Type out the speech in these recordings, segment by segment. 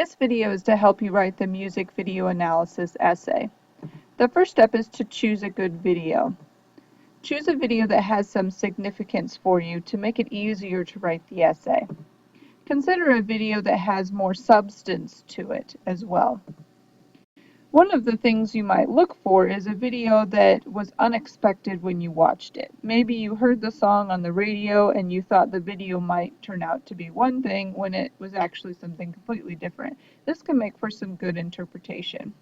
This video is to help you write the music video analysis essay. The first step is to choose a good video. Choose a video that has some significance for you to make it easier to write the essay. Consider a video that has more substance to it as well. One of the things you might look for is a video that was unexpected when you watched it. Maybe you heard the song on the radio and you thought the video might turn out to be one thing when it was actually something completely different. This can make for some good interpretation.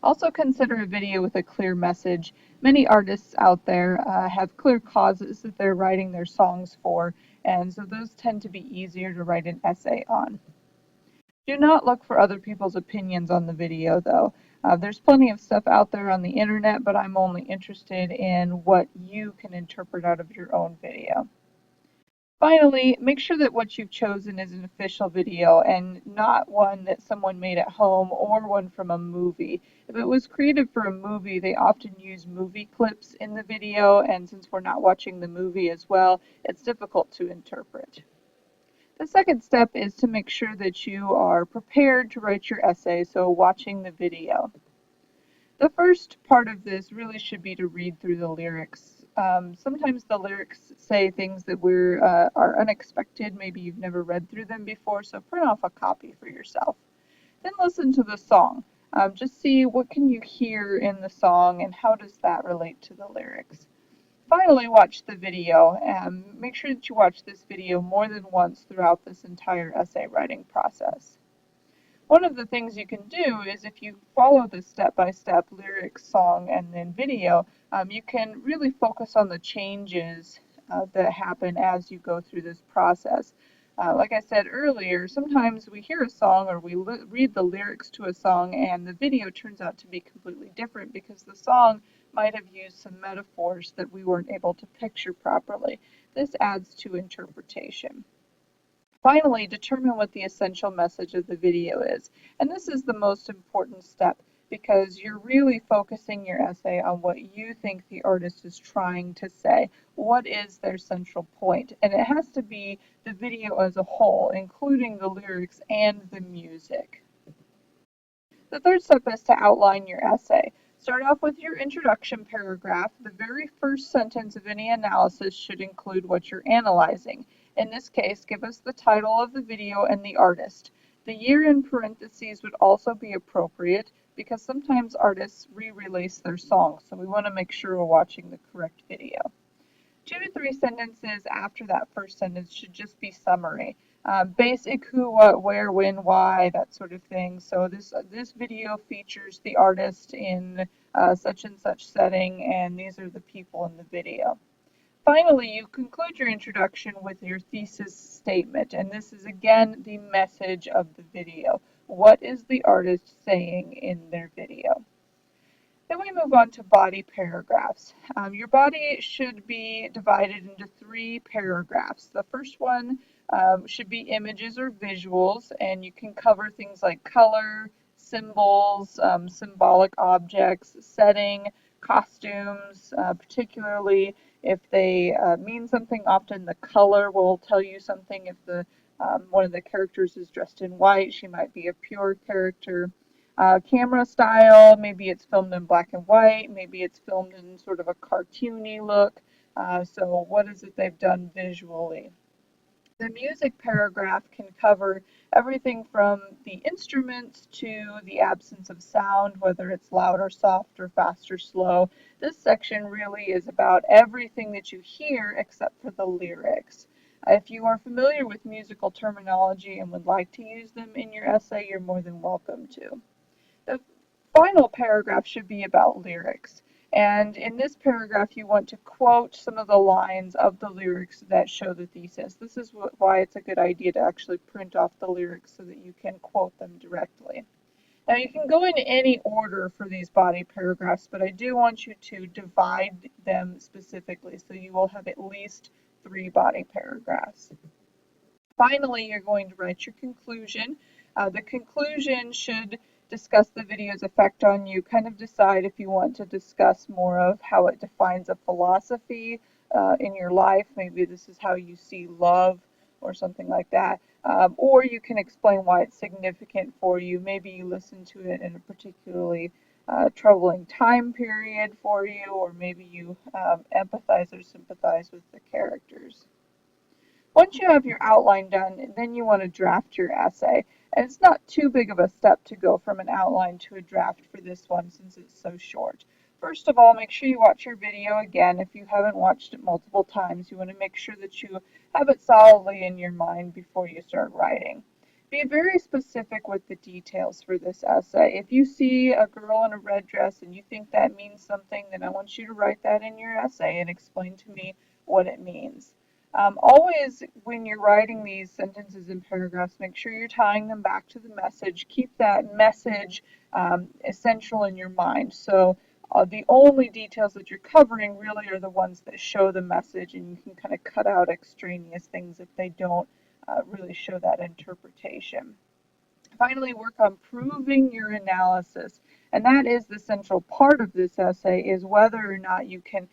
Also consider a video with a clear message. Many artists out there have clear causes that they're writing their songs for, and so those tend to be easier to write an essay on. Do not look for other people's opinions on the video, though. There's plenty of stuff out there on the internet, but I'm only interested in what you can interpret out of your own video. Finally, make sure that what you've chosen is an official video and not one that someone made at home or one from a movie. If it was created for a movie, they often use movie clips in the video, and since we're not watching the movie as well, it's difficult to interpret. The second step is to make sure that you are prepared to write your essay, so watching the video. The first part of this really should be to read through the lyrics. Sometimes the lyrics say things that are unexpected. Maybe you've never read through them before, so print off a copy for yourself. Then listen to the song. Just see what can you hear in the song and how does that relate to the lyrics. Finally, watch the video and make sure that you watch this video more than once throughout this entire essay writing process. One of the things you can do is if you follow the step-by-step lyrics, song, and then video, you can really focus on the changes that happen as you go through this process. Like I said earlier, sometimes we hear a song or we read the lyrics to a song and the video turns out to be completely different because the song might have used some metaphors that we weren't able to picture properly. This adds to interpretation. Finally, determine what the essential message of the video is. And this is the most important step because you're really focusing your essay on what you think the artist is trying to say. What is their central point? And it has to be the video as a whole, including the lyrics and the music. The third step is to outline your essay. Start off with your introduction paragraph. The very first sentence of any analysis should include what you're analyzing. In this case, give us the title of the video and the artist. The year in parentheses would also be appropriate because sometimes artists re-release their songs, so we want to make sure we're watching the correct video. 2 to 3 sentences after that first sentence should just be summary. Basic who, what, where, when, why, that sort of thing. So this video features the artist in such and such setting, and these are the people in the video. Finally, you conclude your introduction with your thesis statement, and this is again the message of the video. What is the artist saying in their video? Then we move on to body paragraphs. Your body should be divided into 3 paragraphs. The first one should be images or visuals, and you can cover things like color, symbols, symbolic objects, setting, costumes, particularly if they mean something. Often the color will tell you something. If one of the characters is dressed in white, she might be a pure character. Camera style, maybe it's filmed in black and white, maybe it's filmed in sort of a cartoony look. So what is it they've done visually? The music paragraph can cover everything from the instruments to the absence of sound, whether it's loud or soft or fast or slow. This section really is about everything that you hear except for the lyrics. If you are familiar with musical terminology and would like to use them in your essay, you're more than welcome to. The final paragraph should be about lyrics. And in this paragraph, you want to quote some of the lines of the lyrics that show the thesis. This is why it's a good idea to actually print off the lyrics so that you can quote them directly. Now, you can go in any order for these body paragraphs, but I do want you to divide them specifically so you will have at least 3 body paragraphs. Finally, you're going to write your conclusion. The conclusion should discuss the video's effect on you, kind of decide if you want to discuss more of how it defines a philosophy in your life. Maybe this is how you see love or something like that. or you can explain why it's significant for you. Maybe you listen to it in a particularly troubling time period for you, or maybe you empathize or sympathize with the characters. Once you have your outline done, then you want to draft your essay. And it's not too big of a step to go from an outline to a draft for this one since it's so short. First of all, make sure you watch your video again. If you haven't watched it multiple times, you want to make sure that you have it solidly in your mind before you start writing. Be very specific with the details for this essay. If you see a girl in a red dress and you think that means something, then I want you to write that in your essay and explain to me what it means. Always, when you're writing these sentences and paragraphs, make sure you're tying them back to the message. Keep that message essential in your mind. So the only details that you're covering really are the ones that show the message, and you can kind of cut out extraneous things if they don't really show that interpretation. Finally, work on proving your analysis, and that is the central part of this essay, is whether or not you can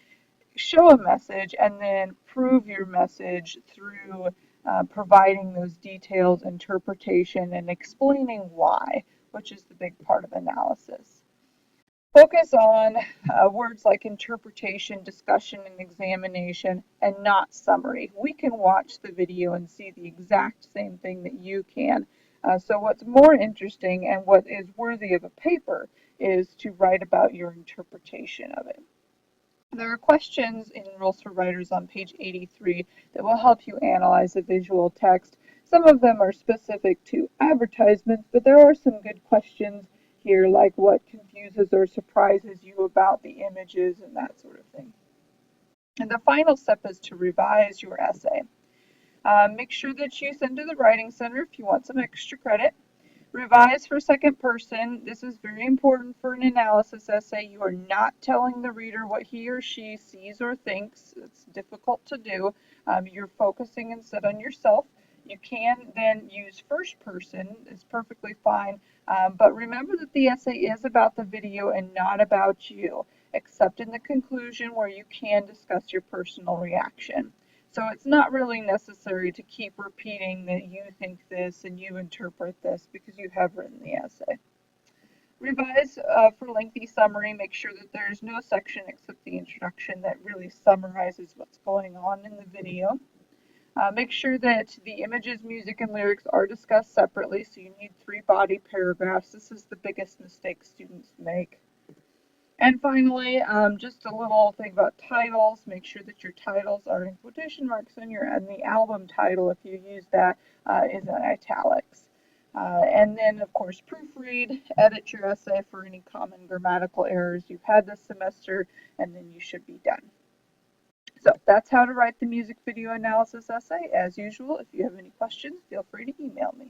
show a message and then prove your message through providing those details, interpretation, and explaining why, which is the big part of analysis. Focus on words like interpretation, discussion, and examination, and not summary. We can watch the video and see the exact same thing that you can. So what's more interesting and what is worthy of a paper is to write about your interpretation of it. There are questions in Rules for Writers on page 83 that will help you analyze a visual text. Some of them are specific to advertisements, but there are some good questions here, like what confuses or surprises you about the images and that sort of thing. And the final step is to revise your essay. Make sure that you send to the Writing Center if you want some extra credit. Revise for second person. This is very important for an analysis essay. You are not telling the reader what he or she sees or thinks. It's difficult to do. You're focusing instead on yourself. You can then use first person. It's perfectly fine. But remember that the essay is about the video and not about you, except in the conclusion where you can discuss your personal reaction. So it's not really necessary to keep repeating that you think this and you interpret this because you have written the essay. Revise for lengthy summary. Make sure that there's no section except the introduction that really summarizes what's going on in the video. Make sure that the images, music, and lyrics are discussed separately, so you need 3 body paragraphs. This is the biggest mistake students make. And finally, just a little thing about titles. Make sure that your titles are in quotation marks and the album title, if you use that, is in italics. And then, of course, proofread, edit your essay for any common grammatical errors you've had this semester, and then you should be done. So that's how to write the music video analysis essay. As usual, if you have any questions, feel free to email me.